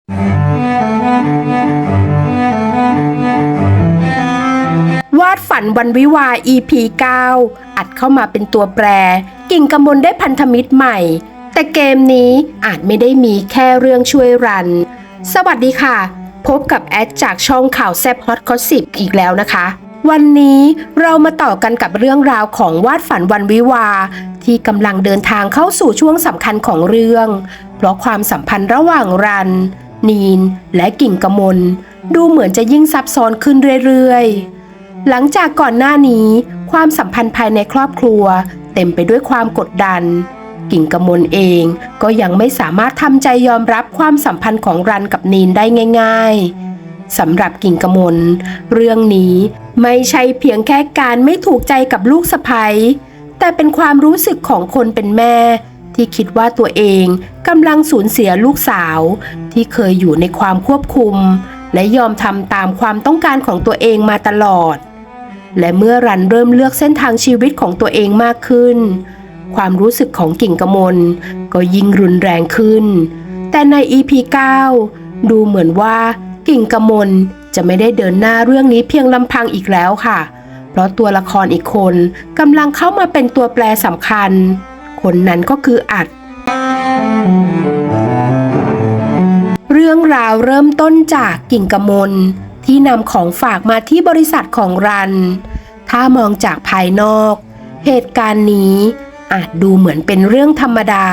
วาดฝันวันวิวาห์ EP 9 อัดเข้ามาเป็นตัวแปรกิ่งกมลได้พันธมิตรใหม่แต่เกมนี้อาจไม่ได้มีแค่เรื่องช่วยรันสวัสดีค่ะพบกับแอดจากช่องข่าวแซ่บฮอตคอสสิบอีกแล้วนะคะวันนี้เรามาต่อกันกับเรื่องราวของวาดฝันวันวิวาห์ที่กำลังเดินทางเข้าสู่ช่วงสำคัญของเรื่องเพราะความสัมพันธ์ระหว่างรันนีนและกิ่งกมลดูเหมือนจะยิ่งซับซ้อนขึ้นเรื่อยๆหลังจากก่อนหน้านี้ความสัมพันธ์ภายในครอบครัวเต็มไปด้วยความกดดันกิ่งกมลเองก็ยังไม่สามารถทำใจยอมรับความสัมพันธ์ของรันกับนีนได้ง่ายๆสำหรับกิ่งกมลเรื่องนี้ไม่ใช่เพียงแค่การไม่ถูกใจกับลูกสะใภ้แต่เป็นความรู้สึกของคนเป็นแม่ที่คิดว่าตัวเองกำลังสูญเสียลูกสาวที่เคยอยู่ในความควบคุมและยอมทำตามความต้องการของตัวเองมาตลอดและเมื่อรันเริ่มเลือกเส้นทางชีวิตของตัวเองมากขึ้นความรู้สึกของกิ่งกมลก็ยิ่งรุนแรงขึ้นแต่ใน EP 9 ดูเหมือนว่ากิ่งกมลจะไม่ได้เดินหน้าเรื่องนี้เพียงลำพังอีกแล้วค่ะเพราะตัวละครอีกคนกำลังเข้ามาเป็นตัวแปรสำคัญคนนั้นก็คืออัดเรื่องราวเริ่มต้นจากกิ่งกมลที่นำของฝากมาที่บริษัทของรันถ้ามองจากภายนอกเหตุการณ์นี้อาจดูเหมือนเป็นเรื่องธรรมดา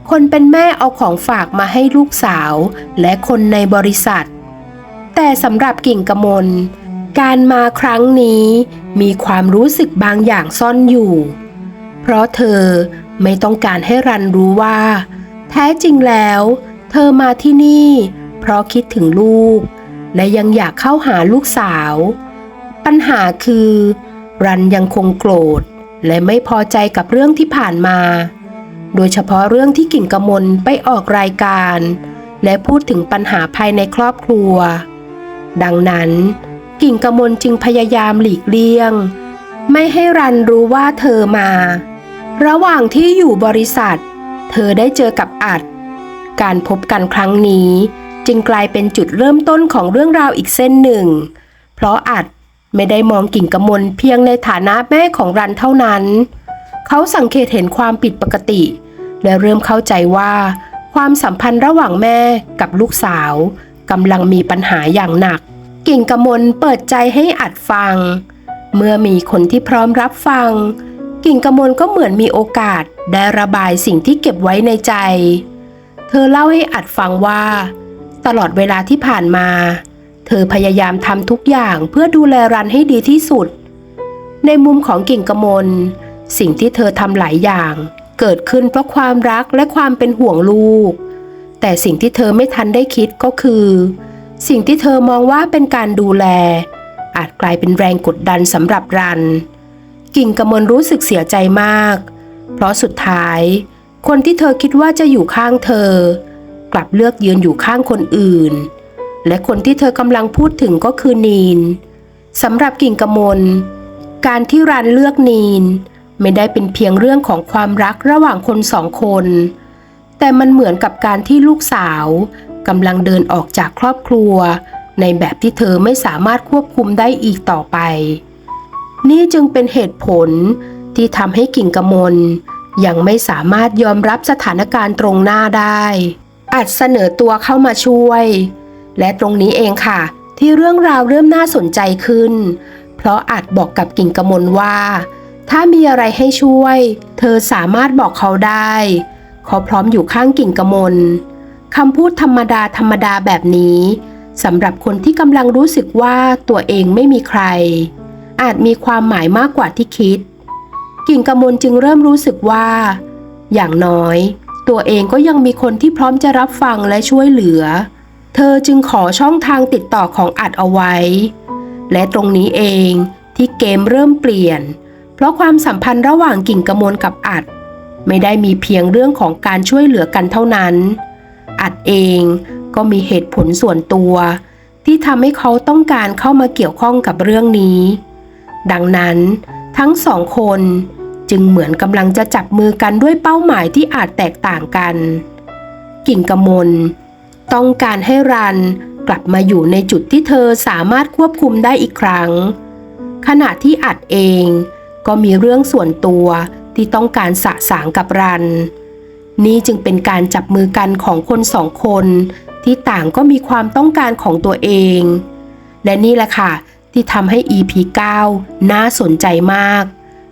คนเป็นแม่เอาของฝากมาให้ลูกสาวและคนในบริษัทแต่สำหรับกิ่งกมลการมาครั้งนี้มีความรู้สึกบางอย่างซ่อนอยู่เพราะเธอไม่ต้องการให้รันรู้ว่าแท้จริงแล้วเธอมาที่นี่เพราะคิดถึงลูกและยังอยากเข้าหาลูกสาวปัญหาคือรันยังคงโกรธและไม่พอใจกับเรื่องที่ผ่านมาโดยเฉพาะเรื่องที่กิ่งกมลไปออกรายการและพูดถึงปัญหาภายในครอบครัวดังนั้นกิ่งกมลจึงพยายามหลีกเลี่ยงไม่ให้รันรู้ว่าเธอมาระหว่างที่อยู่บริษัทเธอได้เจอกับอัดการพบกันครั้งนี้จึงกลายเป็นจุดเริ่มต้นของเรื่องราวอีกเส้นหนึ่งเพราะอัดไม่ได้มองกิ่งกมลเพียงในฐานะแม่ของรันเท่านั้นเขาสังเกตเห็นความผิดปกติและเริ่มเข้าใจว่าความสัมพันธ์ระหว่างแม่กับลูกสาวกำลังมีปัญหาอย่างหนักกิ่งกมลเปิดใจให้อัดฟังเมื่อมีคนที่พร้อมรับฟังกิ่งกมลก็เหมือนมีโอกาสได้ระบายสิ่งที่เก็บไว้ในใจเธอเล่าให้อัดฟังว่าตลอดเวลาที่ผ่านมาเธอพยายามทำทุกอย่างเพื่อดูแลรันให้ดีที่สุดในมุมของกิ่งกมลสิ่งที่เธอทำหลายอย่างเกิดขึ้นเพราะความรักและความเป็นห่วงลูกแต่สิ่งที่เธอไม่ทันได้คิดก็คือสิ่งที่เธอมองว่าเป็นการดูแลอาจกลายเป็นแรงกดดันสำหรับรันกิ่งกมลรู้สึกเสียใจมากเพราะสุดท้ายคนที่เธอคิดว่าจะอยู่ข้างเธอกลับเลือกยืนอยู่ข้างคนอื่นและคนที่เธอกำลังพูดถึงก็คือนีนสำหรับกิ่งกมลการที่รันเลือกนีนไม่ได้เป็นเพียงเรื่องของความรักระหว่างคนสองคนแต่มันเหมือนกับการที่ลูกสาวกำลังเดินออกจากครอบครัวในแบบที่เธอไม่สามารถควบคุมได้อีกต่อไปนี่จึงเป็นเหตุผลที่ทำให้กิ่งกมลยังไม่สามารถยอมรับสถานการณ์ตรงหน้าได้อัดเสนอตัวเข้ามาช่วยและตรงนี้เองค่ะที่เรื่องราวเริ่มน่าสนใจขึ้นเพราะอัดบอกกับกิ่งกมลว่าถ้ามีอะไรให้ช่วยเธอสามารถบอกเขาได้เขาพร้อมอยู่ข้างกิ่งกมลคำพูดธรรมดาแบบนี้สำหรับคนที่กำลังรู้สึกว่าตัวเองไม่มีใครอาจมีความหมายมากกว่าที่คิดกิ่งกมลจึงเริ่มรู้สึกว่าอย่างน้อยตัวเองก็ยังมีคนที่พร้อมจะรับฟังและช่วยเหลือเธอจึงขอช่องทางติดต่อของอัดเอาไว้และตรงนี้เองที่เกมเริ่มเปลี่ยนเพราะความสัมพันธ์ระหว่างกิ่งกมลกับอัดไม่ได้มีเพียงเรื่องของการช่วยเหลือกันเท่านั้นอัดเองก็มีเหตุผลส่วนตัวที่ทำให้เขาต้องการเข้ามาเกี่ยวข้องกับเรื่องนี้ดังนั้นทั้งสองคนจึงเหมือนกำลังจะจับมือกันด้วยเป้าหมายที่อาจแตกต่างกันกิ่งกมล ต้องการให้รันกลับมาอยู่ในจุดที่เธอสามารถควบคุมได้อีกครั้งขณะที่อัดเองก็มีเรื่องส่วนตัวที่ต้องการสะสางกับรันนี่จึงเป็นการจับมือกันของคนสองคนที่ต่างก็มีความต้องการของตัวเองและนี่แหละค่ะที่ทำให้ EP 9 น่าสนใจมาก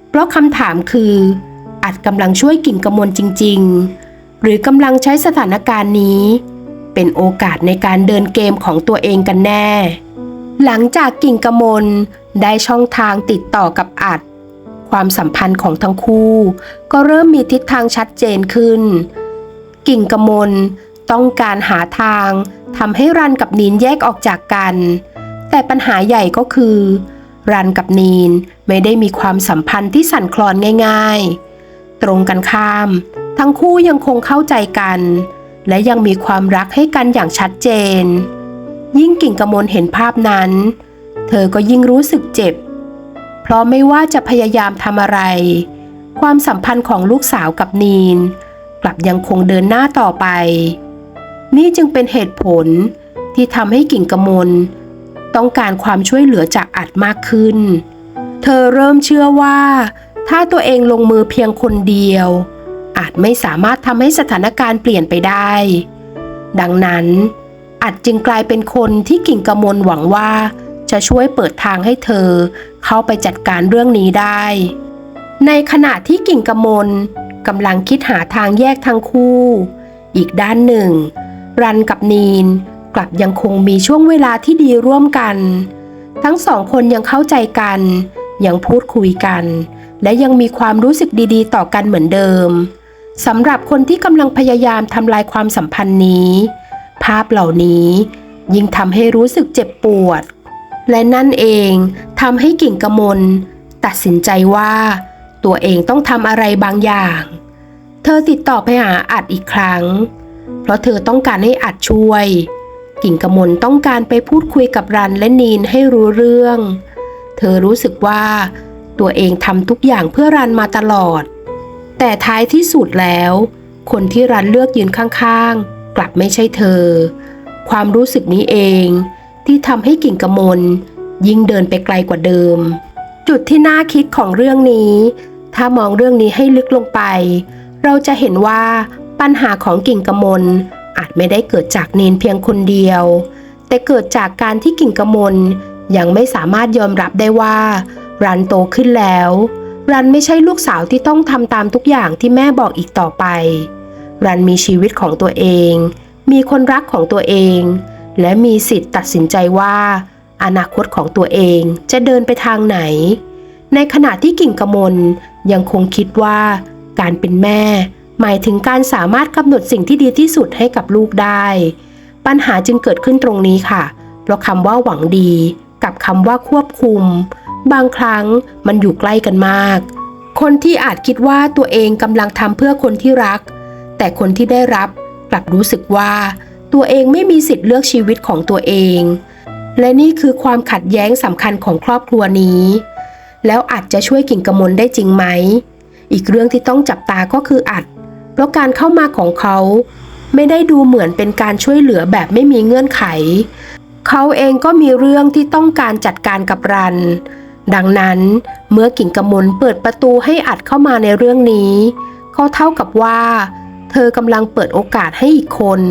เพราะคำถามคืออัดกำลังช่วยกิ่งกมลจริงๆหรือกำลังใช้สถานการณ์นี้เป็นโอกาสในการเดินเกมของตัวเองกันแน่หลังจากกิ่งกมลได้ช่องทางติดต่อกับอัดความสัมพันธ์ของทั้งคู่ก็เริ่มมีทิศทางชัดเจนขึ้นกิ่งกมลต้องการหาทางทำให้รันกับนีนแยกออกจากกันแต่ปัญหาใหญ่ก็คือรันกับนีนไม่ได้มีความสัมพันธ์ที่สั่นคลอนง่ายๆตรงกันข้ามทั้งคู่ยังคงเข้าใจกันและยังมีความรักให้กันอย่างชัดเจนยิ่งกิ่งกมลเห็นภาพนั้นเธอก็ยิ่งรู้สึกเจ็บเพราะไม่ว่าจะพยายามทำอะไรความสัมพันธ์ของลูกสาวกับนีนกลับยังคงเดินหน้าต่อไปนี่จึงเป็นเหตุผลที่ทำให้กิ่งกมลต้องการความช่วยเหลือจากอัดมากขึ้นเธอเริ่มเชื่อว่าถ้าตัวเองลงมือเพียงคนเดียวอาจไม่สามารถทำให้สถานการณ์เปลี่ยนไปได้ดังนั้นอัดจึงกลายเป็นคนที่กิ่งกมลหวังว่าจะช่วยเปิดทางให้เธอเข้าไปจัดการเรื่องนี้ได้ในขณะที่กิ่งกมลกำลังคิดหาทางแยกทั้งคู่อีกด้านหนึ่งรันกับนีนกลับยังคงมีช่วงเวลาที่ดีร่วมกันทั้งสองคนยังเข้าใจกันยังพูดคุยกันและยังมีความรู้สึกดีๆต่อกันเหมือนเดิมสำหรับคนที่กำลังพยายามทำลายความสัมพันธ์นี้ภาพเหล่านี้ยิ่งทำให้รู้สึกเจ็บปวดและนั่นเองทำให้กิ่งกมลตัดสินใจว่าตัวเองต้องทำอะไรบางอย่างเธอติดต่อไปหาอัดอีกครั้งเพราะเธอต้องการให้อัดช่วยกิ่งกมลต้องการไปพูดคุยกับรันและนีนให้รู้เรื่องเธอรู้สึกว่าตัวเองทำทุกอย่างเพื่อรันมาตลอดแต่ท้ายที่สุดแล้วคนที่รันเลือกยืนข้างๆกลับไม่ใช่เธอความรู้สึกนี้เองที่ทำให้กิ่งกมลยิ่งเดินไปไกลกว่าเดิมจุดที่น่าคิดของเรื่องนี้ถ้ามองเรื่องนี้ให้ลึกลงไปเราจะเห็นว่าปัญหาของกิ่งกมลอาจไม่ได้เกิดจากนีนเพียงคนเดียวแต่เกิดจากการที่กิ่งกมลยังไม่สามารถยอมรับได้ว่ารันโตขึ้นแล้วรันไม่ใช่ลูกสาวที่ต้องทำตามทุกอย่างที่แม่บอกอีกต่อไปรันมีชีวิตของตัวเองมีคนรักของตัวเองและมีสิทธิ์ตัดสินใจว่าอนาคตของตัวเองจะเดินไปทางไหนในขณะที่กิ่งกมลยังคงคิดว่าการเป็นแม่หมายถึงการสามารถกำหนดสิ่งที่ดีที่สุดให้กับลูกได้ปัญหาจึงเกิดขึ้นตรงนี้ค่ะเพราะคำว่าหวังดีกับคำว่าควบคุมบางครั้งมันอยู่ใกล้กันมากคนที่อาจคิดว่าตัวเองกำลังทำเพื่อคนที่รักแต่คนที่ได้รับกลับรู้สึกว่าตัวเองไม่มีสิทธิ์เลือกชีวิตของตัวเองและนี่คือความขัดแย้งสำคัญของครอบครัวนี้แล้วอาจจะช่วยกิ่งกมลได้จริงไหมอีกเรื่องที่ต้องจับตาก็คืออัดเพราะการเข้ามาของเขาไม่ได้ดูเหมือนเป็นการช่วยเหลือแบบไม่มีเงื่อนไขเขาเองก็มีเรื่องที่ต้องการจัดการกับรันดังนั้นเมื่อกิ่งกมลเปิดประตูให้อัดเข้ามาในเรื่องนี้ก็เท่ากับว่าเธอกำลังเปิดโอกาสให้อีกคน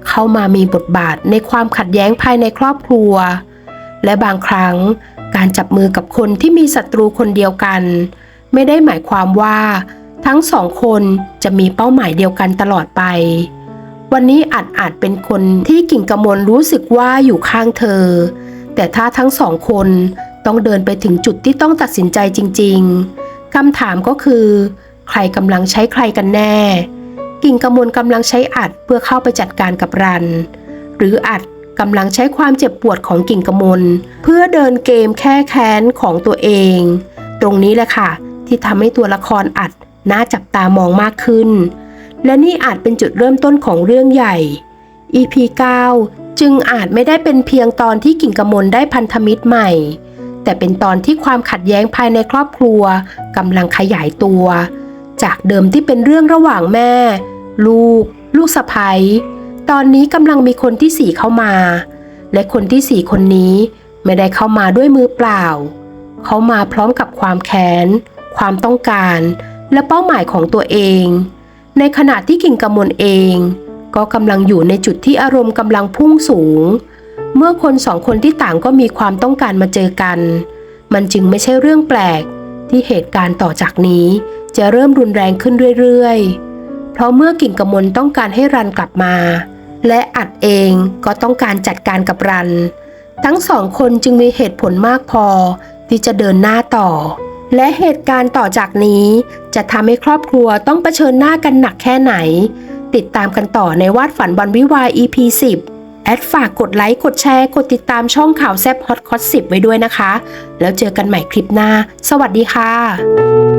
เข้ามามีบทบาทในความขัดแย้งภายในครอบครัวและบางครั้งการจับมือกับคนที่มีศัตรูคนเดียวกันไม่ได้หมายความว่าทั้งสองคนจะมีเป้าหมายเดียวกันตลอดไปวันนี้อาจเป็นคนที่กิ่งกมลรู้สึกว่าอยู่ข้างเธอแต่ถ้าทั้งสองคนต้องเดินไปถึงจุดที่ต้องตัดสินใจจริงๆคำถามก็คือใครกำลังใช้ใครกันแน่กิ่งกมลกำลังใช้อัดเพื่อเข้าไปจัดการกับรันหรืออัดกำลังใช้ความเจ็บปวดของกิ่งกมลเพื่อเดินเกมแก้แค้นของตัวเองตรงนี้แหละค่ะที่ทำให้ตัวละครอัดน่าจับตามองมากขึ้นและนี่อาจเป็นจุดเริ่มต้นของเรื่องใหญ่ EP 9 จึงอาจไม่ได้เป็นเพียงตอนที่กิ่งกมลได้พันธมิตรใหม่แต่เป็นตอนที่ความขัดแย้งภายในครอบครัวกำลังขยายตัวจากเดิมที่เป็นเรื่องระหว่างแม่ลูกสะใภ้ ตอนนี้กำลังมีคนที่สี่เข้ามาและคนที่สี่คนนี้ไม่ได้เข้ามาด้วยมือเปล่าเขามาพร้อมกับความแค้นความต้องการและเป้าหมายของตัวเองในขณะที่กิ่งกมลเองก็กำลังอยู่ในจุดที่อารมณ์กำลังพุ่งสูงเมื่อคนสองคนที่ต่างก็มีความต้องการมาเจอกันมันจึงไม่ใช่เรื่องแปลกที่เหตุการณ์ต่อจากนี้จะเริ่มรุนแรงขึ้นเรื่อยๆเพราะเมื่อกิ่งกมลต้องการให้รันกลับมาและอัดเองก็ต้องการจัดการกับรันทั้งสองคนจึงมีเหตุผลมากพอที่จะเดินหน้าต่อและเหตุการณ์ต่อจากนี้จะทำให้ครอบครัวต้องเผชิญหน้ากันหนักแค่ไหนติดตามกันต่อในวาดฝันวันวิวาห์ EP 10ฝากกดไลค์กดแชร์กดติดตามช่องข่าวแซ่บฮอตคอต10ไว้ด้วยนะคะแล้วเจอกันใหม่คลิปหน้าสวัสดีค่ะ